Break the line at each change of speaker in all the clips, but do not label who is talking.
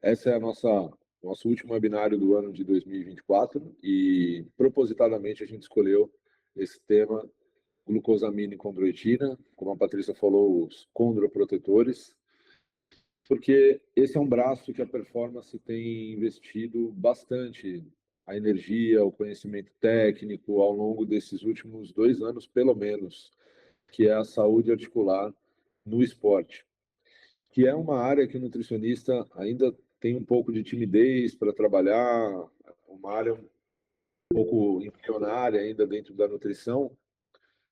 Essa é a nosso último webinário do ano de 2024 e propositadamente a gente escolheu esse tema, glucosamina e condroitina, como a Patrícia falou, os condroprotetores, porque esse é um braço que a Performance tem investido bastante a energia, o conhecimento técnico ao longo desses últimos 2 anos, pelo menos, que é a saúde articular no esporte, que é uma área que o nutricionista ainda tem um pouco de timidez para trabalhar, uma área um pouco embrionária ainda dentro da nutrição,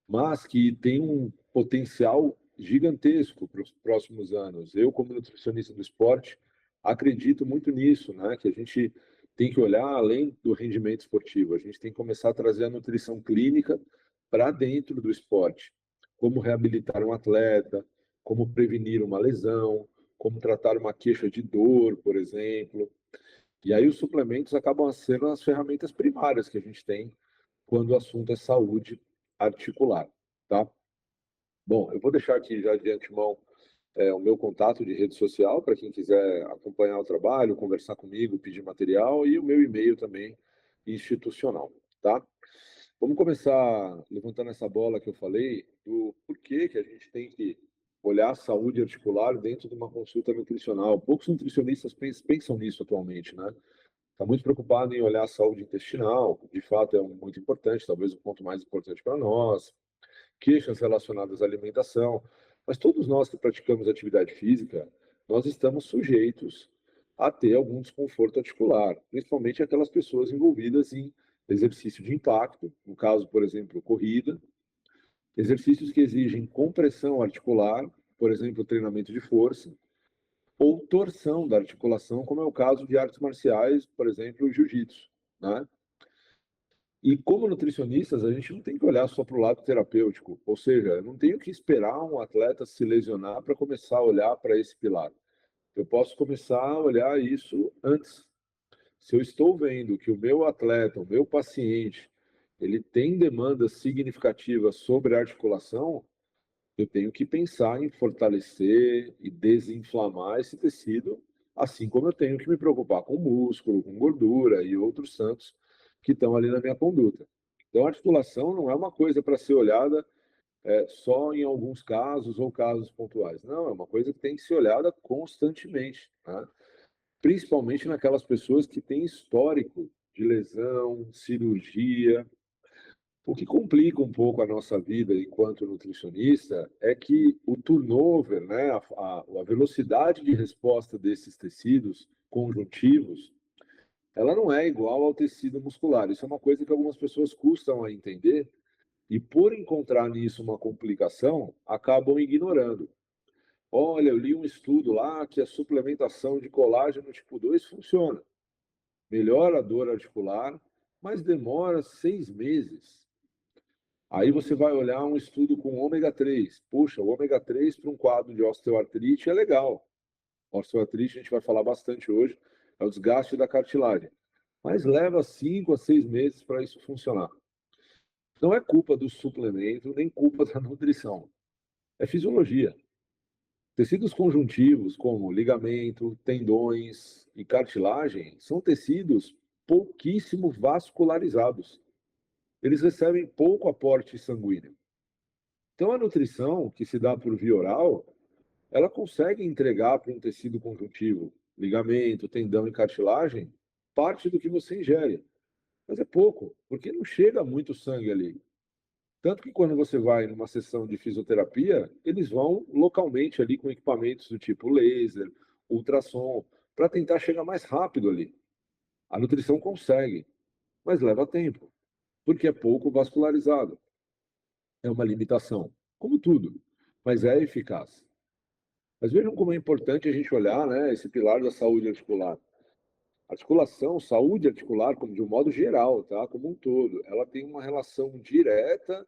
mas que tem um potencial gigantesco para os próximos anos. Eu, como nutricionista do esporte, acredito muito nisso, né? Que a gente tem que olhar além do rendimento esportivo, a gente tem que começar a trazer a nutrição clínica para dentro do esporte. Como reabilitar um atleta, como prevenir uma lesão, como tratar uma queixa de dor, por exemplo. E aí os suplementos acabam sendo as ferramentas primárias que a gente tem quando o assunto é saúde articular, tá? Bom, eu vou deixar aqui já de antemão o meu contato de rede social para quem quiser acompanhar o trabalho, conversar comigo, pedir material e o meu e-mail também institucional, tá? Vamos começar levantando essa bola que eu falei do porquê que a gente tem que olhar a saúde articular dentro de uma consulta nutricional. Poucos nutricionistas pensam nisso atualmente, né? Está muito preocupado em olhar a saúde intestinal, de fato é muito importante, talvez o ponto mais importante para nós, queixas relacionadas à alimentação, mas todos nós que praticamos atividade física, nós estamos sujeitos a ter algum desconforto articular, principalmente aquelas pessoas envolvidas em exercício de impacto, no caso, por exemplo, corrida, exercícios que exigem compressão articular, por exemplo, treinamento de força, ou torção da articulação, como é o caso de artes marciais, por exemplo, o jiu-jitsu, né? E como nutricionistas, a gente não tem que olhar só para o lado terapêutico, ou seja, eu não tenho que esperar um atleta se lesionar para começar a olhar para esse pilar. Eu posso começar a olhar isso antes. Se eu estou vendo que o meu atleta, o meu paciente, ele tem demandas significativas sobre a articulação, eu tenho que pensar em fortalecer e desinflamar esse tecido, assim como eu tenho que me preocupar com músculo, com gordura e outros tantos que estão ali na minha conduta. Então, a articulação não é uma coisa para ser olhada só em alguns casos ou casos pontuais. Não, é uma coisa que tem que ser olhada constantemente, né? Principalmente naquelas pessoas que têm histórico de lesão, cirurgia. O que complica um pouco a nossa vida enquanto nutricionista é que o turnover, né, a velocidade de resposta desses tecidos conjuntivos, ela não é igual ao tecido muscular. Isso é uma coisa que algumas pessoas custam a entender e, por encontrar nisso uma complicação, acabam ignorando. Olha, eu li um estudo lá que a suplementação de colágeno tipo 2 funciona. Melhora a dor articular, mas demora 6 meses. Aí você vai olhar um estudo com ômega 3. Puxa, o ômega 3 para um quadro de osteoartrite é legal. Osteoartrite, a gente vai falar bastante hoje, é o desgaste da cartilagem. Mas leva 5 a 6 meses para isso funcionar. Não é culpa do suplemento, nem culpa da nutrição. É fisiologia. Tecidos conjuntivos, como ligamento, tendões e cartilagem, são tecidos pouquíssimo vascularizados. Eles recebem pouco aporte sanguíneo. Então, a nutrição que se dá por via oral, ela consegue entregar para um tecido conjuntivo, ligamento, tendão e cartilagem, parte do que você ingere. Mas é pouco, porque não chega muito sangue ali. Tanto que quando você vai numa sessão de fisioterapia, eles vão localmente ali com equipamentos do tipo laser, ultrassom, para tentar chegar mais rápido ali. A nutrição consegue, mas leva tempo, porque é pouco vascularizado. É uma limitação, como tudo, mas é eficaz. Mas vejam como é importante a gente olhar, né, esse pilar da saúde articular. Articulação, saúde articular, como de um modo geral, tá? Como um todo, ela tem uma relação direta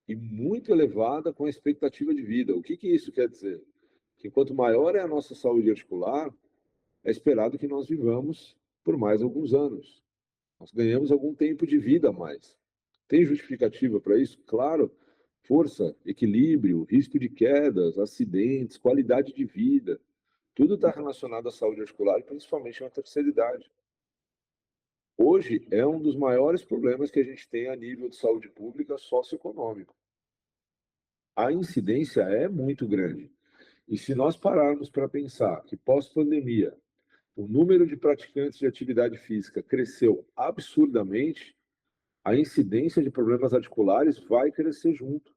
e muito elevada com a expectativa de vida. O que que isso quer dizer? Que quanto maior é a nossa saúde articular, é esperado que nós vivamos por mais alguns anos. Nós ganhamos algum tempo de vida a mais. Tem justificativa para isso? Claro. Força, equilíbrio, risco de quedas, acidentes, qualidade de vida. Tudo está relacionado à saúde articular, principalmente na terceira idade. Hoje é um dos maiores problemas que a gente tem a nível de saúde pública socioeconômico. A incidência é muito grande. E se nós pararmos para pensar que pós-pandemia o número de praticantes de atividade física cresceu absurdamente, a incidência de problemas articulares vai crescer junto.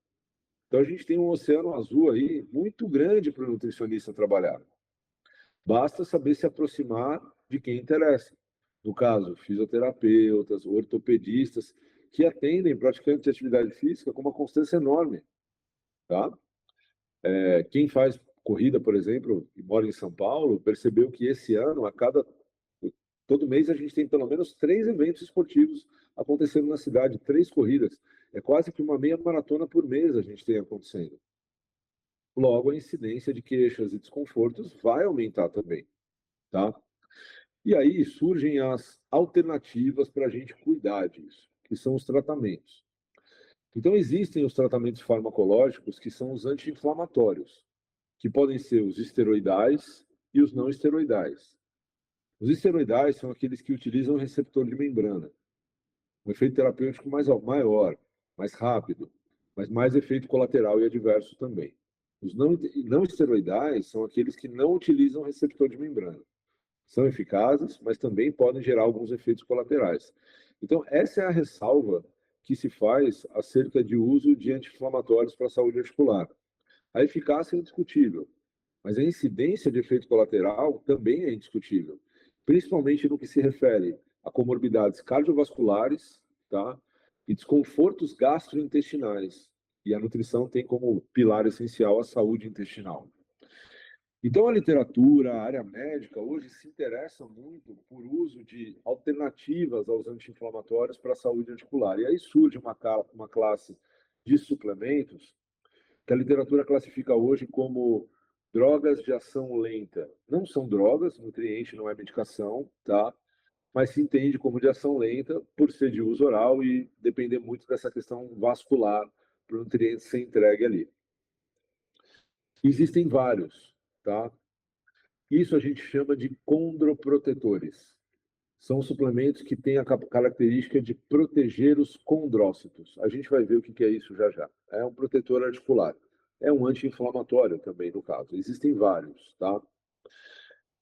Então a gente tem um oceano azul aí muito grande para o nutricionista trabalhar. Basta saber se aproximar de quem interessa. No caso, fisioterapeutas, ortopedistas, que atendem praticantes de atividade física com uma constância enorme. Tá? Quem faz corrida, por exemplo, e mora em São Paulo, percebeu que esse ano, todo mês, a gente tem pelo menos 3 eventos esportivos acontecendo na cidade, 3 corridas. É quase que uma meia maratona por mês a gente tem acontecendo. Logo, a incidência de queixas e desconfortos vai aumentar também, tá? E aí surgem as alternativas para a gente cuidar disso, que são os tratamentos. Então, existem os tratamentos farmacológicos, que são os anti-inflamatórios, que podem ser os esteroidais e os não esteroidais. Os esteroidais são aqueles que utilizam o receptor de membrana, um efeito terapêutico maior, mais rápido, mas mais efeito colateral e adverso também. Os não esteroidais são aqueles que não utilizam o receptor de membrana. São eficazes, mas também podem gerar alguns efeitos colaterais. Então, essa é a ressalva que se faz acerca de uso de anti-inflamatórios para a saúde articular. A eficácia é indiscutível, mas a incidência de efeito colateral também é indiscutível, principalmente no que se refere a comorbidades cardiovasculares, tá? E desconfortos gastrointestinais. E a nutrição tem como pilar essencial a saúde intestinal. Então, a literatura, a área médica, hoje se interessa muito por uso de alternativas aos anti-inflamatórios para a saúde articular. E aí surge uma classe de suplementos que a literatura classifica hoje como drogas de ação lenta. Não são drogas, nutriente não é medicação, tá? Mas se entende como de ação lenta por ser de uso oral e depender muito dessa questão vascular para o nutriente ser entregue ali. Existem vários, tá? Isso a gente chama de condroprotetores. São suplementos que têm a característica de proteger os condrócitos. A gente vai ver o que é isso já já. É um protetor articular. É um anti-inflamatório também, no caso. Existem vários, tá?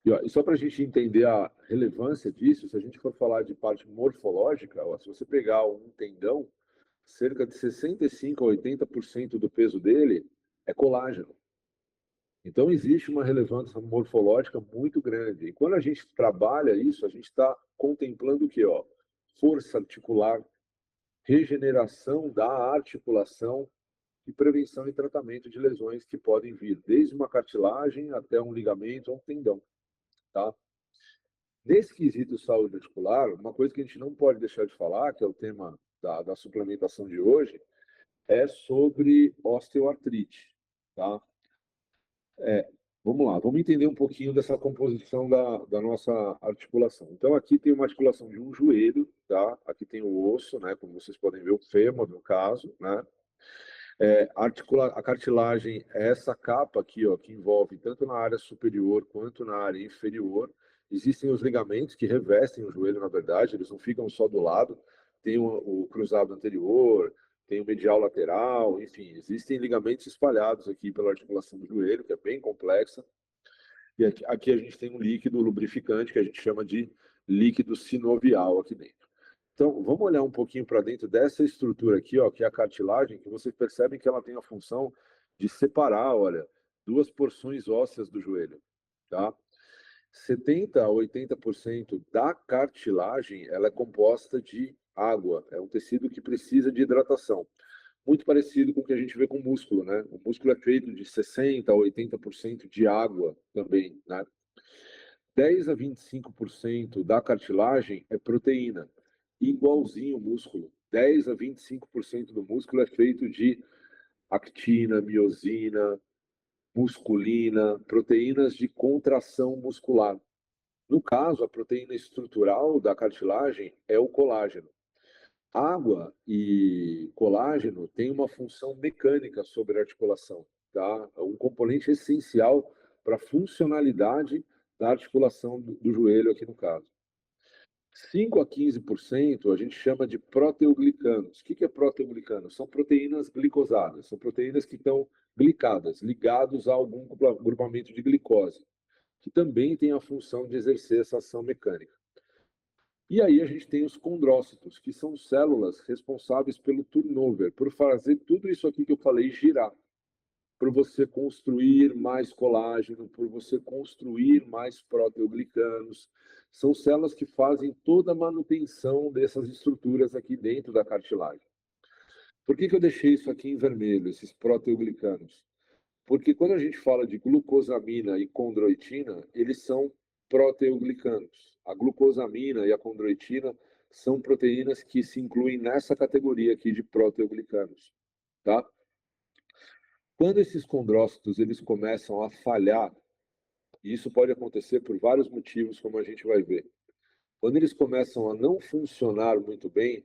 E só para a gente entender a relevância disso, se a gente for falar de parte morfológica, se você pegar um tendão, cerca de 65 a 80% do peso dele é colágeno. Então, existe uma relevância morfológica muito grande. E quando a gente trabalha isso, a gente está contemplando o quê? Ó? Força articular, regeneração da articulação e prevenção e tratamento de lesões que podem vir desde uma cartilagem até um ligamento ou um tendão. Tá? Nesse quesito saúde articular, uma coisa que a gente não pode deixar de falar, que é o tema da suplementação de hoje, é sobre osteoartrite. Tá? Vamos lá, vamos entender um pouquinho dessa composição da nossa articulação. Então, aqui tem uma articulação de um joelho, tá? Aqui tem o osso, né? Como vocês podem ver, o fêmur, no caso, né? A cartilagem é essa capa aqui, ó, que envolve tanto na área superior quanto na área inferior. Existem os ligamentos que revestem o joelho, na verdade, eles não ficam só do lado. Tem o cruzado anterior, tem o medial lateral, enfim, existem ligamentos espalhados aqui pela articulação do joelho, que é bem complexa. E aqui a gente tem um líquido lubrificante que a gente chama de líquido sinovial aqui dentro. Então, vamos olhar um pouquinho para dentro dessa estrutura aqui, ó, que é a cartilagem, que vocês percebem que ela tem a função de separar, olha, duas porções ósseas do joelho, tá? 70 a 80% da cartilagem, ela é composta de água, é um tecido que precisa de hidratação. Muito parecido com o que a gente vê com o músculo, né? O músculo é feito de 60 a 80% de água também, né? 10 a 25% da cartilagem é proteína, igualzinho o músculo. 10 a 25% do músculo é feito de actina, miosina, musculina, proteínas de contração muscular. No caso, a proteína estrutural da cartilagem é o colágeno. Água e colágeno têm uma função mecânica sobre a articulação, tá? É um componente essencial para a funcionalidade da articulação do joelho aqui no caso. 5 a 15% a gente chama de proteoglicanos. O que é proteoglicano? São proteínas glicosadas, são proteínas que estão glicadas, ligados a algum grupamento de glicose, que também tem a função de exercer essa ação mecânica. E aí a gente tem os condrócitos, que são células responsáveis pelo turnover, por fazer tudo isso aqui que eu falei girar, por você construir mais colágeno, por você construir mais proteoglicanos. São células que fazem toda a manutenção dessas estruturas aqui dentro da cartilagem. Por que eu deixei isso aqui em vermelho, esses proteoglicanos? Porque quando a gente fala de glucosamina e condroitina, eles são proteoglicanos. A glucosamina e a condroitina são proteínas que se incluem nessa categoria aqui de proteoglicanos, tá? Quando esses condrócitos eles começam a falhar, e isso pode acontecer por vários motivos, como a gente vai ver. Quando eles começam a não funcionar muito bem,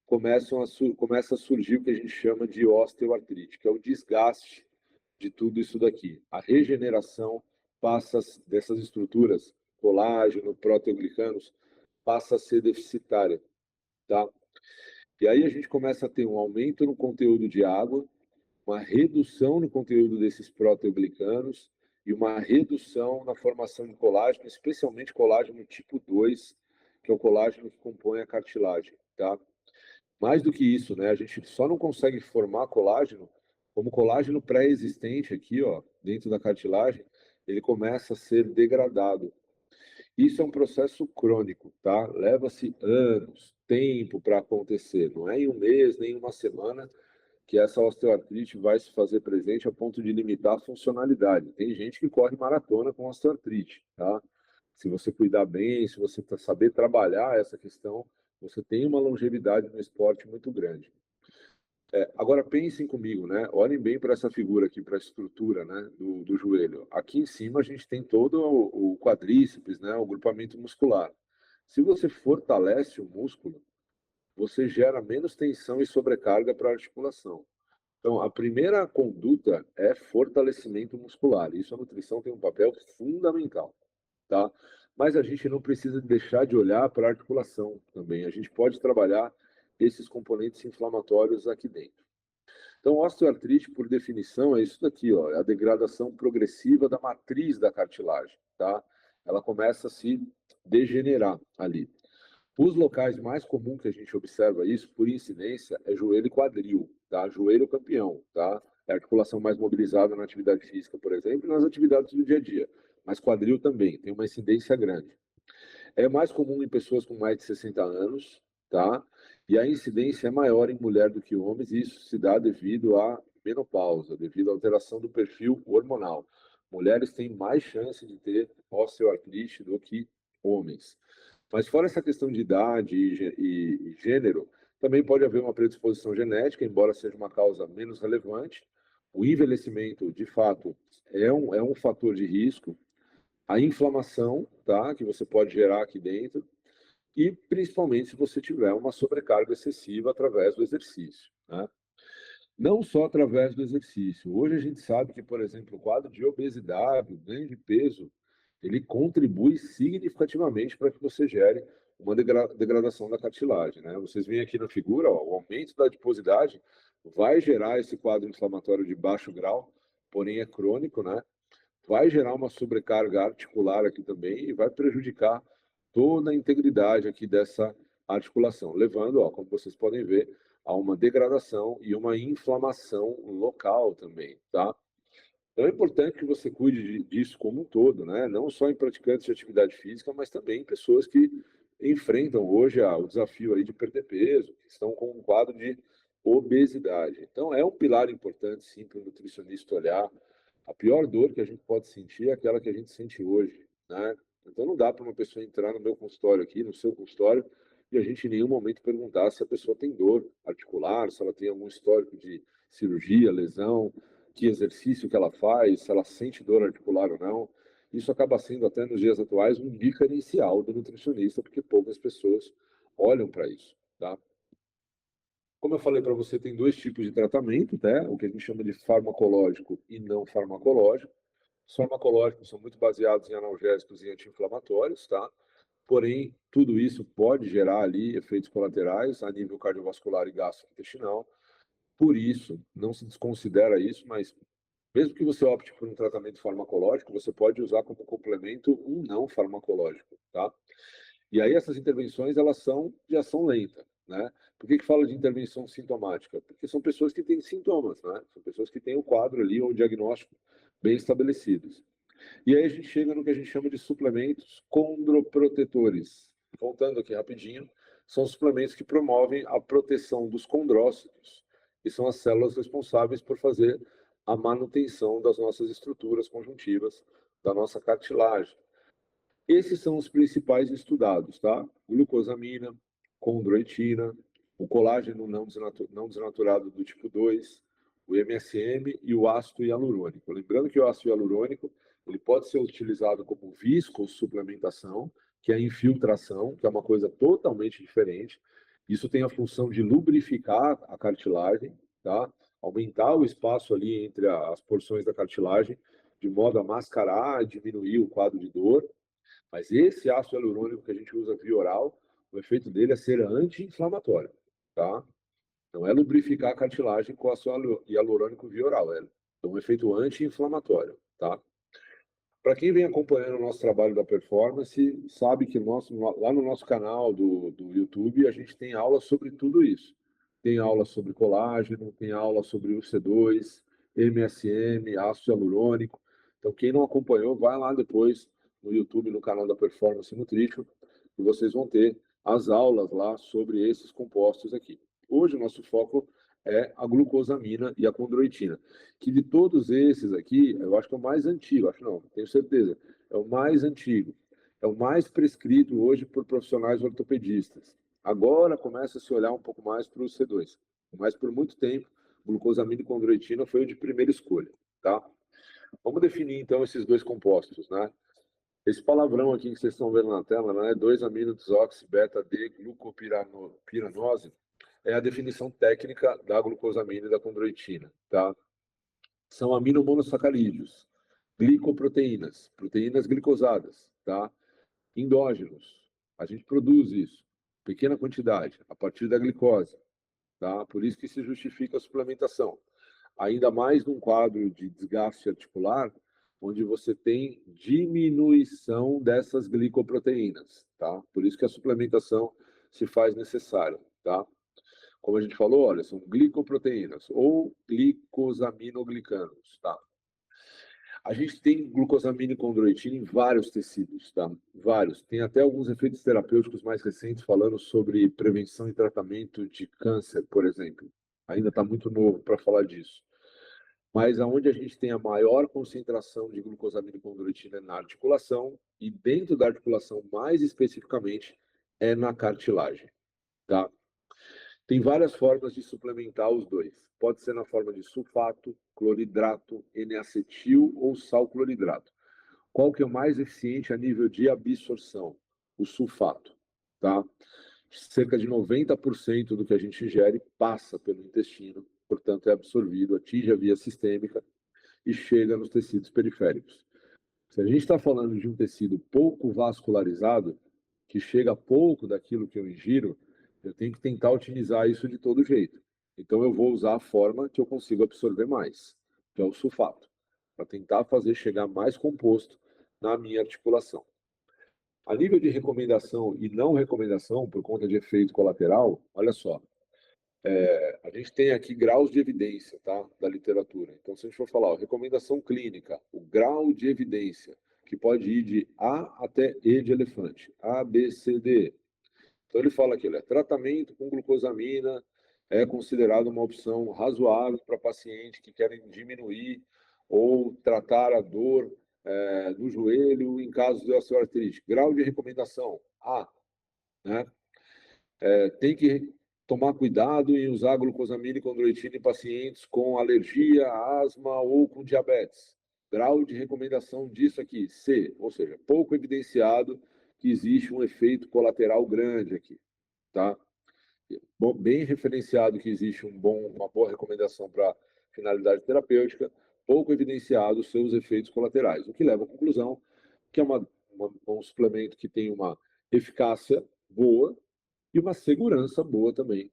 começa a surgir o que a gente chama de osteoartrite, que é o desgaste de tudo isso daqui. A regeneração passa dessas estruturas, colágeno, proteoglicanos, passa a ser deficitária, tá? E aí a gente começa a ter um aumento no conteúdo de água, uma redução no conteúdo desses proteoglicanos e uma redução na formação de colágeno, especialmente colágeno tipo 2, que é o colágeno que compõe a cartilagem, tá? Mais do que isso, né? A gente só não consegue formar colágeno, como colágeno pré-existente aqui, ó, dentro da cartilagem, ele começa a ser degradado. Isso é um processo crônico, tá? Leva-se anos, tempo para acontecer. Não é em um mês, nem em uma semana que essa osteoartrite vai se fazer presente a ponto de limitar a funcionalidade. Tem gente que corre maratona com osteoartrite, tá? Se você cuidar bem, se você saber trabalhar essa questão, você tem uma longevidade no esporte muito grande. Agora pensem comigo, né? Olhem bem para essa figura aqui, para a estrutura, né, do joelho. Aqui em cima a gente tem todo o quadríceps, né, o grupamento muscular. Se você fortalece o músculo, você gera menos tensão e sobrecarga para a articulação. Então, a primeira conduta é fortalecimento muscular. Isso a nutrição tem um papel fundamental, tá? Mas a gente não precisa deixar de olhar para a articulação também. A gente pode trabalhar esses componentes inflamatórios aqui dentro. Então, osteoartrite, por definição, é isso daqui, ó, é a degradação progressiva da matriz da cartilagem, tá? Ela começa a se degenerar ali. Os locais mais comuns que a gente observa isso, por incidência, é joelho e quadril, tá? Joelho campeão, tá? É a articulação mais mobilizada na atividade física, por exemplo, e nas atividades do dia a dia. Mas quadril também, tem uma incidência grande. É mais comum em pessoas com mais de 60 anos, tá? E a incidência é maior em mulher do que homens, e isso se dá devido à menopausa, devido à alteração do perfil hormonal. Mulheres têm mais chance de ter osteoartrite do que homens. Mas fora essa questão de idade e gênero, também pode haver uma predisposição genética, embora seja uma causa menos relevante. O envelhecimento, de fato, é um fator de risco, a inflamação, tá, que você pode gerar aqui dentro, e principalmente se você tiver uma sobrecarga excessiva através do exercício, né? Não só através do exercício. Hoje a gente sabe que, por exemplo, o quadro de obesidade, o ganho de peso, ele contribui significativamente para que você gere uma degradação da cartilagem, né? Vocês veem aqui na figura, ó, o aumento da adiposidade vai gerar esse quadro inflamatório de baixo grau, porém é crônico, né? Vai gerar uma sobrecarga articular aqui também e vai prejudicar toda a integridade aqui dessa articulação, levando, ó, como vocês podem ver, a uma degradação e uma inflamação local também, tá? Então é importante que você cuide disso como um todo, né? Não só em praticantes de atividade física, mas também em pessoas que enfrentam hoje o desafio aí de perder peso, que estão com um quadro de obesidade. Então é um pilar importante, sim, para o nutricionista olhar. A pior dor que a gente pode sentir é aquela que a gente sente hoje, né? Então não dá para uma pessoa entrar no meu consultório aqui, no seu consultório, e a gente em nenhum momento perguntar se a pessoa tem dor articular, se ela tem algum histórico de cirurgia, lesão, que exercício que ela faz, se ela sente dor articular ou não. Isso acaba sendo, até nos dias atuais, um diferencial do nutricionista, porque poucas pessoas olham para isso, tá? Como eu falei para você, tem dois tipos de tratamento, né? O que a gente chama de farmacológico e não farmacológico. Os farmacológicos são muito baseados em analgésicos e anti-inflamatórios, tá? Porém, tudo isso pode gerar ali efeitos colaterais a nível cardiovascular e gastrointestinal. Por isso, não se desconsidera isso, mas mesmo que você opte por um tratamento farmacológico, você pode usar como complemento um não farmacológico, tá? E aí essas intervenções, elas são de ação lenta, né? Por que que fala de intervenção sintomática? Porque são pessoas que têm sintomas, né? São pessoas que têm o quadro ali, ou o diagnóstico bem estabelecidos. E aí a gente chega no que a gente chama de suplementos condroprotetores. Voltando aqui rapidinho, são suplementos que promovem a proteção dos condrócitos, que são as células responsáveis por fazer a manutenção das nossas estruturas conjuntivas, da nossa cartilagem. Esses são os principais estudados, tá? Glucosamina, condroitina, o colágeno não desnaturado do tipo 2, o MSM e o ácido hialurônico. Lembrando que o ácido hialurônico ele pode ser utilizado como viscosuplementação, que é a infiltração, que é uma coisa totalmente diferente. Isso tem a função de lubrificar a cartilagem, tá? Aumentar o espaço ali entre as porções da cartilagem, de modo a mascarar e diminuir o quadro de dor. Mas esse ácido hialurônico que a gente usa via oral, o efeito dele é ser anti-inflamatório, tá? Não é lubrificar a cartilagem com ácido hialurônico via oral, é um efeito anti-inflamatório, tá? Para quem vem acompanhando o nosso trabalho da performance, sabe que lá no nosso canal do YouTube a gente tem aula sobre tudo isso. Tem aula sobre colágeno, tem aula sobre UC2, MSM, ácido hialurônico. Então, quem não acompanhou, vai lá depois no YouTube, no canal da Performance Nutrition, e vocês vão ter as aulas lá sobre esses compostos aqui. Hoje, o nosso foco é a glucosamina e a condroitina, que de todos esses aqui, eu acho que é o mais antigo, acho não, tenho certeza, é o mais antigo, é o mais prescrito hoje por profissionais ortopedistas. Agora começa a se olhar um pouco mais para o C2, mas por muito tempo, glucosamina e condroitina foi o de primeira escolha, tá? Vamos definir então esses dois compostos, né? Esse palavrão aqui que vocês estão vendo na tela, né? 2-amino-desoxi-beta-D-glucopiranose, é a definição técnica da glucosamina e da condroitina, tá? São aminomonossacarídeos, glicoproteínas, proteínas glicosadas, tá? Endógenos. A gente produz isso, pequena quantidade, a partir da glicose, tá? Por isso que se justifica a suplementação. Ainda mais num quadro de desgaste articular, onde você tem diminuição dessas glicoproteínas, tá? Por isso que a suplementação se faz necessária, tá? Como a gente falou, olha, são glicoproteínas ou glicosaminoglicanos, tá? A gente tem glucosamina e condroitina em vários tecidos, tá? Vários. Tem até alguns efeitos terapêuticos mais recentes falando sobre prevenção e tratamento de câncer, por exemplo. Ainda está muito novo para falar disso. Mas aonde a gente tem a maior concentração de glucosamina e condroitina é na articulação e dentro da articulação, mais especificamente, é na cartilagem, tá? Tem várias formas de suplementar os dois. Pode ser na forma de sulfato, cloridrato, N-acetil ou sal cloridrato. Qual que é o mais eficiente a nível de absorção? O sulfato, tá? Cerca de 90% do que a gente ingere passa pelo intestino, portanto é absorvido, atinge a via sistêmica e chega nos tecidos periféricos. Se a gente está falando de um tecido pouco vascularizado, que chega pouco daquilo que eu ingiro, eu tenho que tentar otimizar isso de todo jeito. Então eu vou usar a forma que eu consigo absorver mais, que é o sulfato, para tentar fazer chegar mais composto na minha articulação. A nível de recomendação e não recomendação, por conta de efeito colateral, olha só, a gente tem aqui graus de evidência, tá, da literatura. Então, se a gente for falar, ó, recomendação clínica, o grau de evidência, que pode ir de A até E de elefante, A, B, C, D. Então, ele fala aqui, olha, tratamento com glucosamina é considerado uma opção razoável para pacientes que querem diminuir ou tratar a dor no joelho em casos de osteoartrite. Grau de recomendação, A, né? Tem que tomar cuidado em usar glucosamina e condroitina em pacientes com alergia, asma ou com diabetes. Grau de recomendação disso aqui, C, ou seja, pouco evidenciado que existe um efeito colateral grande aqui, tá? Bem referenciado que existe uma boa recomendação para finalidade terapêutica, pouco evidenciado os seus efeitos colaterais, o que leva à conclusão que é um suplemento que tem uma eficácia boa e uma segurança boa também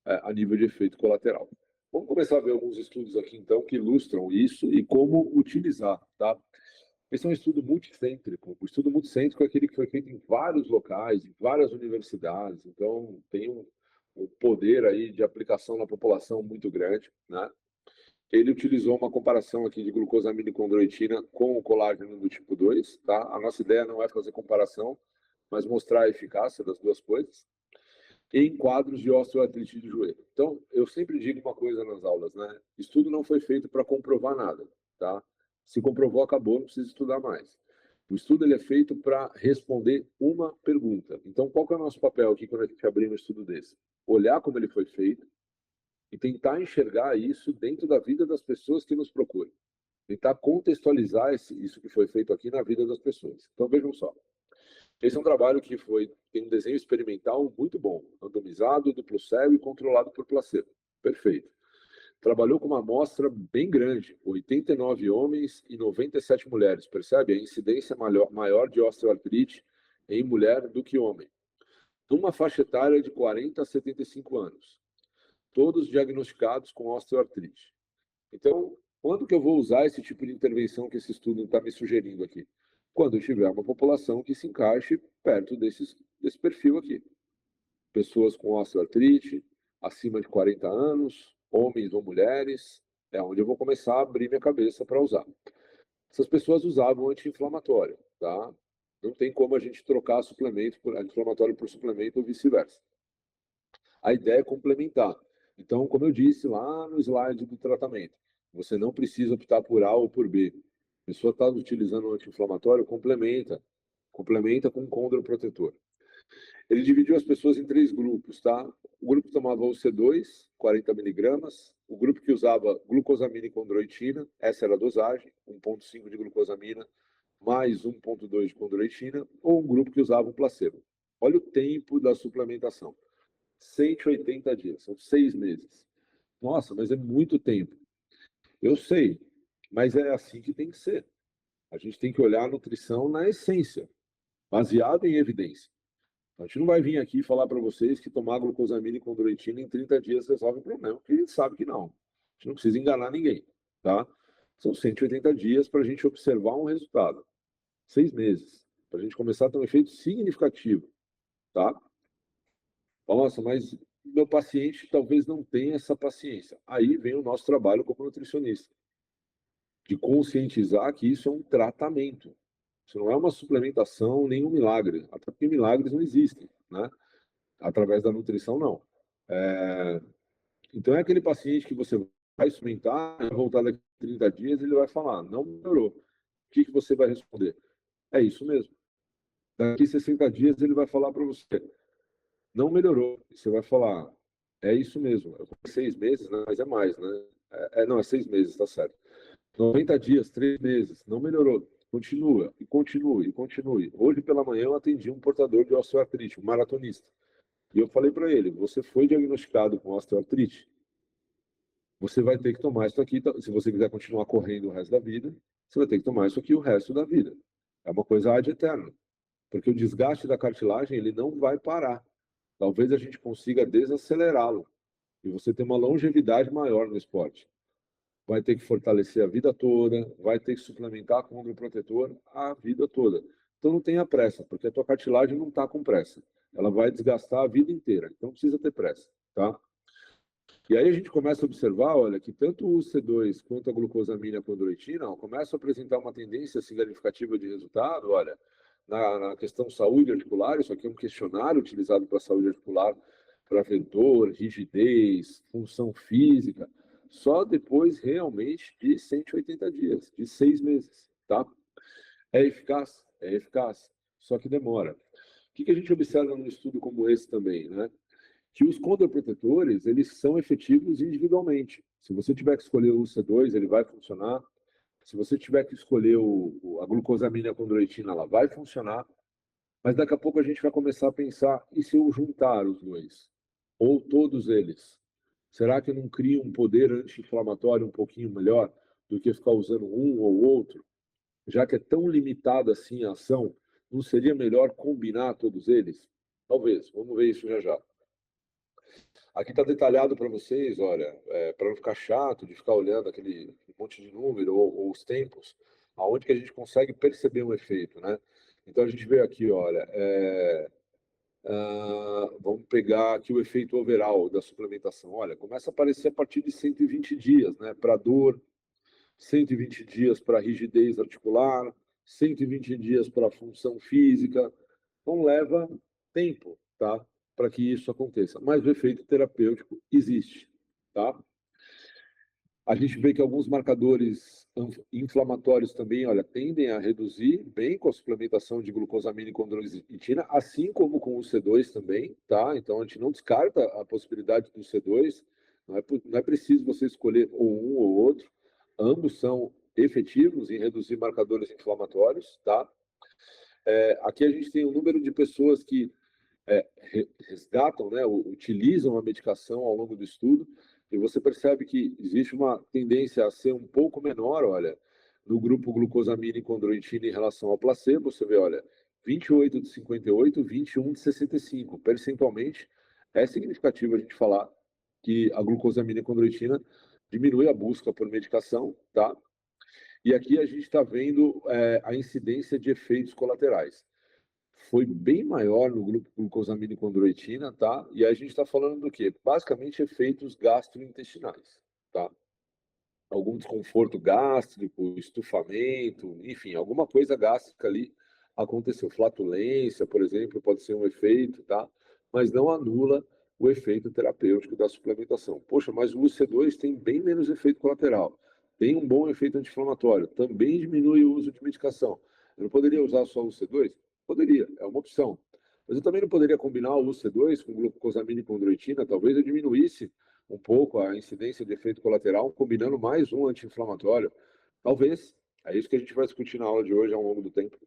a nível de efeito colateral. Vamos começar a ver alguns estudos aqui, então, que ilustram isso e como utilizar, tá? Esse é um estudo multicêntrico. O estudo multicêntrico é aquele que foi feito em vários locais, em várias universidades, então tem um poder aí de aplicação na população muito grande, né? Ele utilizou uma comparação aqui de glucosamina e condroitina com o colágeno do tipo 2, tá? A nossa ideia não é fazer comparação, mas mostrar a eficácia das duas coisas em quadros de osteoartrite de joelho. Então, eu sempre digo uma coisa nas aulas, né? Estudo não foi feito para comprovar nada, tá? Se comprovou, acabou, não precisa estudar mais. O estudo ele é feito para responder uma pergunta. Então, qual que é o nosso papel aqui quando a gente abrir um estudo desse? Olhar como ele foi feito e tentar enxergar isso dentro da vida das pessoas que nos procuram. Tentar contextualizar isso que foi feito aqui na vida das pessoas. Então, vejam só. Esse é um trabalho que tem um desenho experimental muito bom, randomizado, duplo cego e controlado por placebo. Perfeito. Trabalhou com uma amostra bem grande, 89 homens e 97 mulheres. Percebe? A incidência maior de osteoartrite em mulher do que homem. Numa faixa etária de 40 a 75 anos. Todos diagnosticados com osteoartrite. Então, quando que eu vou usar esse tipo de intervenção que esse estudo está me sugerindo aqui? Quando tiver uma população que se encaixe perto desse perfil aqui. Pessoas com osteoartrite, acima de 40 anos, homens ou mulheres, é onde eu vou começar a abrir minha cabeça para usar. Essas pessoas usavam anti-inflamatório, tá? Não tem como a gente trocar suplemento por anti-inflamatório por suplemento ou vice-versa. A ideia é complementar. Então, como eu disse lá no slide do tratamento, você não precisa optar por A ou por B. A pessoa está utilizando um anti-inflamatório, complementa com um condroprotetor. Ele dividiu as pessoas em 3 grupos, tá? O grupo que tomava o C2, 40 miligramas, o grupo que usava glucosamina e condroitina, essa era a dosagem, 1,5 de glucosamina mais 1,2 de condroitina, ou um grupo que usava um placebo. Olha o tempo da suplementação. 180 dias, são 6 meses. Nossa, mas é muito tempo. Eu sei, mas é assim que tem que ser. A gente tem que olhar a nutrição na essência, baseada em evidência. A gente não vai vir aqui falar para vocês que tomar glucosamina e condroitina em 30 dias resolve o problema, porque a gente sabe que não. A gente não precisa enganar ninguém, tá? São 180 dias para a gente observar um resultado. 6 meses, para a gente começar a ter um efeito significativo, tá? Nossa, mas meu paciente talvez não tenha essa paciência. Aí vem o nosso trabalho como nutricionista, de conscientizar que isso é um tratamento. Isso não é uma suplementação nem um milagre, até porque milagres não existem, né? Através da nutrição, não. É... Então, é aquele paciente que você vai suplementar, vai voltar daqui a 30 dias, ele vai falar, não melhorou. O que você vai responder? É isso mesmo. Daqui a 60 dias, ele vai falar para você, não melhorou. E você vai falar, é isso mesmo. É 6 meses, né? Mas é mais, né? Não, é 6 meses, tá certo. 90 dias, 3 meses, não melhorou. Continua, e continue, e continue. Hoje pela manhã eu atendi um portador de osteoartrite, um maratonista. E eu falei para ele, você foi diagnosticado com osteoartrite? Você vai ter que tomar isso aqui, se você quiser continuar correndo o resto da vida, você vai ter que tomar isso aqui o resto da vida. É uma coisa ad eterna. Porque o desgaste da cartilagem, ele não vai parar. Talvez a gente consiga desacelerá-lo e você ter uma longevidade maior no esporte. Vai ter que fortalecer a vida toda, vai ter que suplementar com protetor a vida toda. Então não tenha pressa, porque a tua cartilagem não está com pressa. Ela vai desgastar a vida inteira, então precisa ter pressa, tá? E aí a gente começa a observar, olha, que tanto o C2 quanto a glucosamina e a condroitina começam a apresentar uma tendência significativa de resultado, olha, na questão saúde articular, isso aqui é um questionário utilizado para saúde articular, para vetor, rigidez, função física, só depois realmente de 180 dias, de 6 meses, tá? É eficaz? É eficaz, só que demora. O que a gente observa num estudo como esse também, né? Que os condroprotetores, eles são efetivos individualmente. Se você tiver que escolher o C2, ele vai funcionar. Se você tiver que escolher a glucosamina e a condroitina, ela vai funcionar. Mas daqui a pouco a gente vai começar a pensar, e se eu juntar os dois? Ou todos eles? Será que eu não crio um poder anti-inflamatório um pouquinho melhor? do que ficar usando um ou outro, já que é tão limitada assim a ação, não seria melhor combinar todos eles? Talvez, vamos ver isso já já. Aqui está detalhado para vocês, olha, para não ficar chato de ficar olhando aquele monte de número ou os tempos, aonde que a gente consegue perceber um efeito, né? Então a gente vê aqui, olha, vamos pegar aqui o efeito overall da suplementação. Olha, começa a aparecer a partir de 120 dias, né? Para dor, 120 dias para rigidez articular, 120 dias para função física. Então leva tempo, tá? Para que isso aconteça. Mas o efeito terapêutico existe, tá? A gente vê que alguns marcadores inflamatórios também, olha, tendem a reduzir bem com a suplementação de glucosamina e condroitina, assim como com o C2 também, tá? Então a gente não descarta a possibilidade do C2, não é preciso você escolher ou um ou outro, ambos são efetivos em reduzir marcadores inflamatórios, tá? Aqui a gente tem um número de pessoas que resgatam, né, utilizam a medicação ao longo do estudo, e você percebe que existe uma tendência a ser um pouco menor, olha, no grupo glucosamina e condroitina em relação ao placebo, você vê, olha, 28 de 58, 21 de 65. Percentualmente, é significativo a gente falar que a glucosamina e condroitina diminui a busca por medicação, tá? E aqui a gente está vendo a incidência de efeitos colaterais foi bem maior no grupo glucosamina e condroitina, tá? E aí a gente está falando do quê? Basicamente efeitos gastrointestinais, tá? Algum desconforto gástrico, estufamento, enfim, alguma coisa gástrica ali aconteceu. Flatulência, por exemplo, pode ser um efeito, tá? Mas não anula o efeito terapêutico da suplementação. Poxa, mas o UC2 tem bem menos efeito colateral, tem um bom efeito anti-inflamatório, também diminui o uso de medicação. Eu não poderia usar só o UC2? Poderia, é uma opção. Mas eu também não poderia combinar o UC2 com glucosamina e condroitina, talvez eu diminuísse um pouco a incidência de efeito colateral, combinando mais um anti-inflamatório. Talvez. É isso que a gente vai discutir na aula de hoje ao longo do tempo.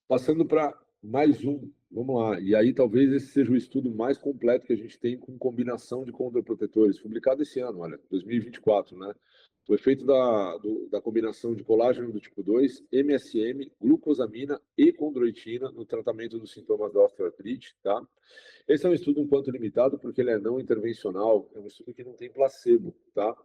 Passando para mais um, vamos lá. E aí talvez esse seja o estudo mais completo que a gente tem com combinação de condroprotetores, publicado esse ano, olha, 2024, né? O efeito da combinação de colágeno do tipo 2, MSM, glucosamina e condroitina no tratamento dos sintomas da osteoartrite, tá? Esse é um estudo um quanto limitado, porque ele é não intervencional, é um estudo que não tem placebo, tá?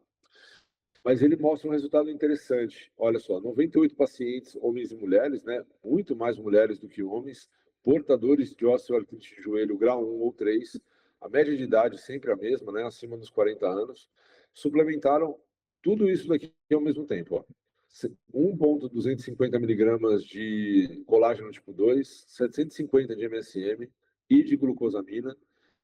Mas ele mostra um resultado interessante. Olha só, 98 pacientes, homens e mulheres, né? Muito mais mulheres do que homens, portadores de osteoartrite de joelho grau 1 ou 3, a média de idade sempre a mesma, né? Acima dos 40 anos, suplementaram tudo isso daqui ao mesmo tempo, ó. 1,250 miligramas de colágeno tipo 2, 750 de MSM e de glucosamina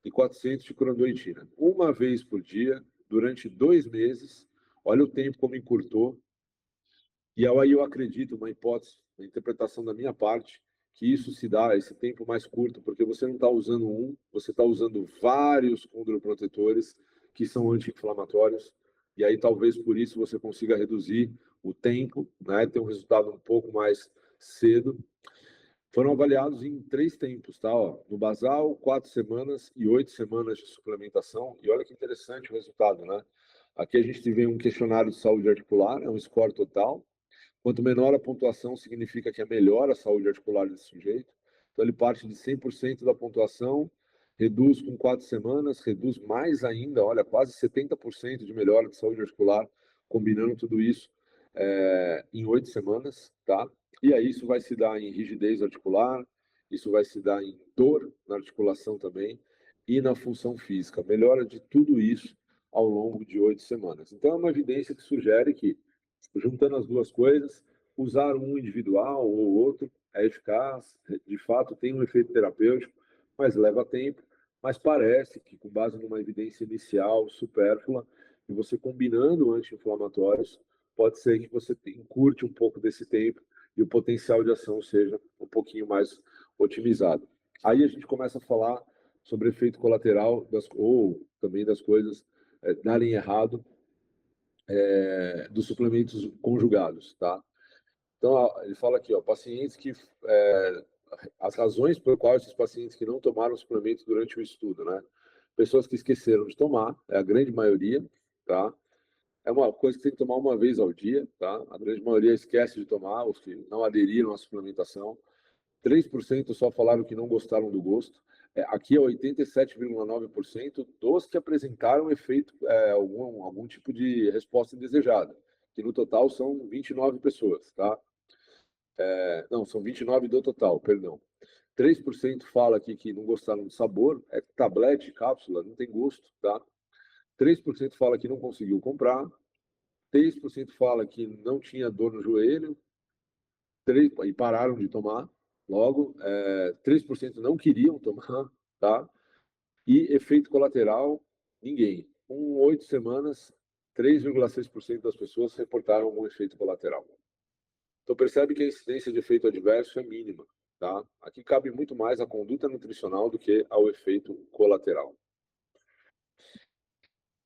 e 400 de corandoitina. Uma vez por dia, durante 2 meses. Olha o tempo como encurtou. E aí eu acredito, uma hipótese, uma interpretação da minha parte, que isso se dá, esse tempo mais curto, porque você não está usando um, você está usando vários condroprotetores que são anti-inflamatórios, e aí talvez por isso você consiga reduzir o tempo, né, ter um resultado um pouco mais cedo. Foram avaliados em 3 tempos, tá? Ó, no basal, 4 semanas e 8 semanas de suplementação. E olha que interessante o resultado, né? Aqui a gente vê um questionário de saúde articular, é um score total. Quanto menor a pontuação, significa que é melhor a saúde articular desse sujeito. Então ele parte de 100% da pontuação, reduz com 4 semanas, reduz mais ainda, olha, quase 70% de melhora de saúde articular, combinando tudo isso em 8 semanas, tá? E aí isso vai se dar em rigidez articular, isso vai se dar em dor na articulação também e na função física. Melhora de tudo isso ao longo de 8 semanas. Então é uma evidência que sugere que, juntando as duas coisas, usar um individual ou outro é eficaz, de fato tem um efeito terapêutico, mas leva tempo. Mas parece que, com base numa evidência inicial, supérflua, e você combinando anti-inflamatórios, pode ser que você encurte um pouco desse tempo e o potencial de ação seja um pouquinho mais otimizado. Aí a gente começa a falar sobre efeito colateral ou também das coisas darem errado dos suplementos conjugados, tá? Então, ó, ele fala aqui, ó, pacientes que as razões por quais esses pacientes que não tomaram suplementos durante o estudo, né? Pessoas que esqueceram de tomar, é a grande maioria, tá? é uma coisa que tem que tomar uma vez ao dia, tá? A grande maioria esquece de tomar, os que não aderiram à suplementação. 3% só falaram que não gostaram do gosto. Aqui é 87,9% dos que apresentaram efeito, algum tipo de resposta indesejada, que no total são 29 pessoas, tá? Não, são 29 do total, perdão. 3% fala aqui que não gostaram do sabor, é tablete, cápsula, não tem gosto, tá? 3% fala que não conseguiu comprar, 3% fala que não tinha dor no joelho, 3, e pararam de tomar. Logo, 3% não queriam tomar, tá? E efeito colateral, ninguém. Com 8 semanas, 3,6% das pessoas reportaram algum efeito colateral. Então, percebe que a incidência de efeito adverso é mínima, tá? Aqui cabe muito mais a conduta nutricional do que ao efeito colateral.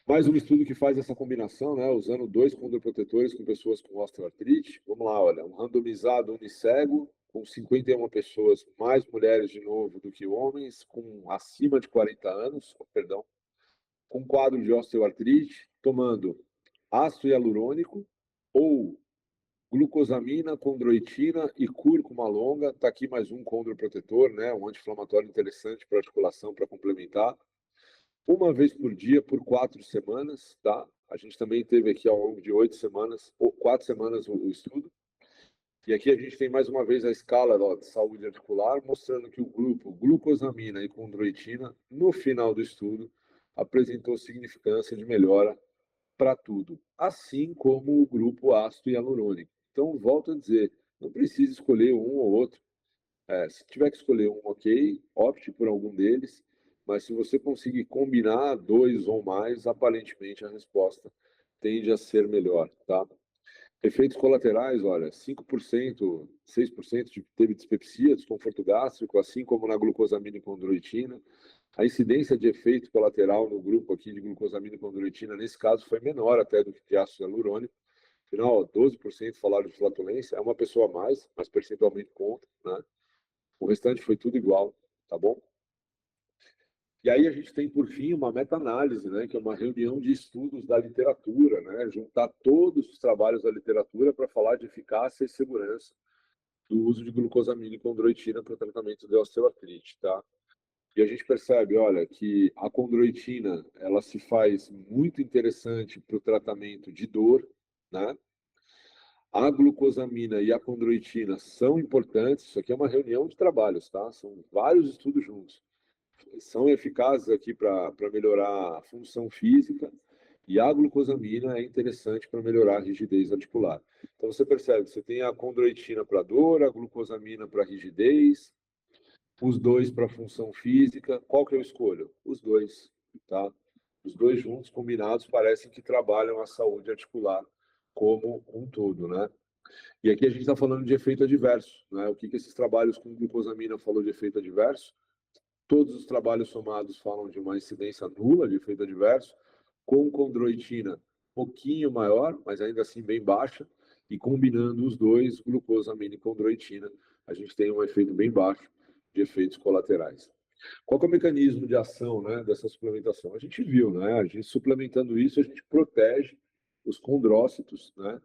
Mais um estudo que faz essa combinação, né, usando 2 condroprotetores com pessoas com osteoartrite. Vamos lá, olha, um randomizado unicego, com 51 pessoas, mais mulheres de novo do que homens, com acima de 40 anos, perdão, com quadro de osteoartrite, tomando ácido hialurônico ou glucosamina, condroitina e cúrcuma longa. Está aqui mais um condroprotetor, né, um anti-inflamatório interessante para articulação, para complementar. Uma vez por dia, por 4 semanas, tá? A gente também teve aqui ao longo de 8 semanas, ou 4 semanas o estudo. E aqui a gente tem mais uma vez a escala de saúde articular, mostrando que o grupo glucosamina e condroitina, no final do estudo, apresentou significância de melhora para tudo, assim como o grupo ácido hialurônico. Então, volto a dizer, não precisa escolher um ou outro. Se tiver que escolher um, ok, opte por algum deles, mas se você conseguir combinar 2 ou mais, aparentemente a resposta tende a ser melhor, tá? Efeitos colaterais, olha, 5%, 6% teve dispepsia, desconforto gástrico, assim como na glucosamina e condroitina. A incidência de efeito colateral no grupo aqui de glucosamina e condroitina, nesse caso, foi menor até do que de ácido hialurônico. Afinal, 12% falaram de flatulência, é uma pessoa a mais, mas percentualmente conta, né? O restante foi tudo igual, tá bom? E aí a gente tem, por fim, uma meta-análise, né, que é uma reunião de estudos da literatura, né, juntar todos os trabalhos da literatura para falar de eficácia e segurança do uso de glucosamina e condroitina para o tratamento de osteoartrite, tá? E a gente percebe, olha, que a condroitina, ela se faz muito interessante para o tratamento de dor, né? A glucosamina e a condroitina são importantes, isso aqui é uma reunião de trabalhos, tá? São vários estudos juntos. São eficazes aqui para melhorar a função física e a glucosamina é interessante para melhorar a rigidez articular. Então você percebe, você tem a condroitina para dor, a glucosamina para rigidez, os dois para função física. Qual que eu escolho? Os dois, tá? Os dois juntos, combinados, parecem que trabalham a saúde articular como um todo, né? E aqui a gente está falando de efeito adverso, né? O que esses trabalhos com glucosamina falou de efeito adverso? Todos os trabalhos somados falam de uma incidência nula de efeito adverso, com condroitina um pouquinho maior, mas ainda assim bem baixa, e combinando os dois, glucosamina e condroitina, a gente tem um efeito bem baixo de efeitos colaterais. Qual é o mecanismo de ação, né, dessa suplementação? A gente viu, né? A gente suplementando isso, a gente protege os condrócitos, né,